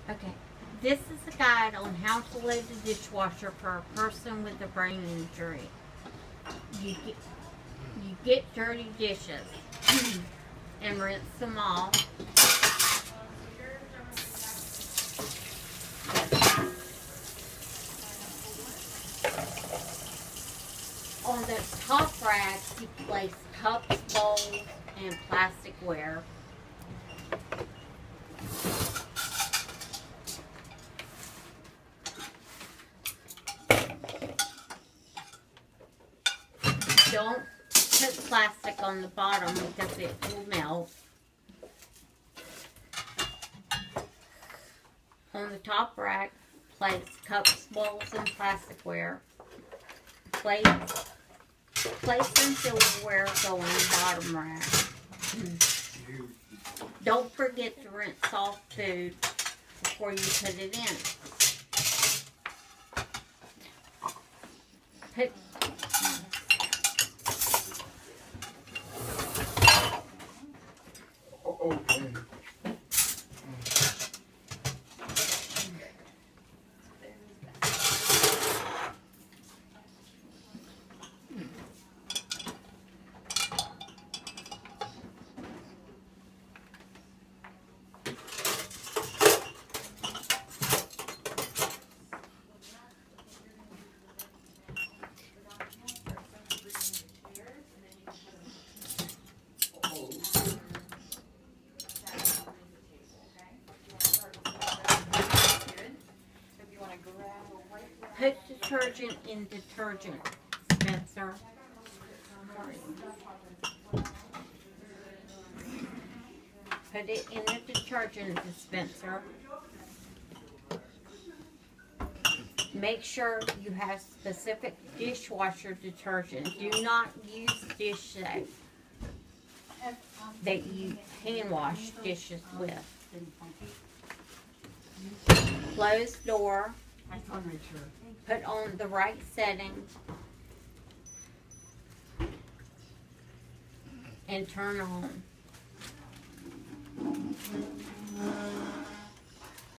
Okay, this is a guide on how to load the dishwasher for a person with a brain injury. You get, you get dirty dishes and rinse them off. On the top rack, you place cups, bowls, and plasticware. Don't put plastic on the bottom because it will melt. On the top rack, place cups, bowls, and plasticware. Place some silverware go on the bottom rack. Don't forget to rinse off food before you put it in. Put Put detergent in detergent dispenser. Put it in the detergent dispenser. Make sure you have specific dishwasher detergent. Do not use dish soap that you hand wash dishes with. Close door. Put on the right setting and turn on.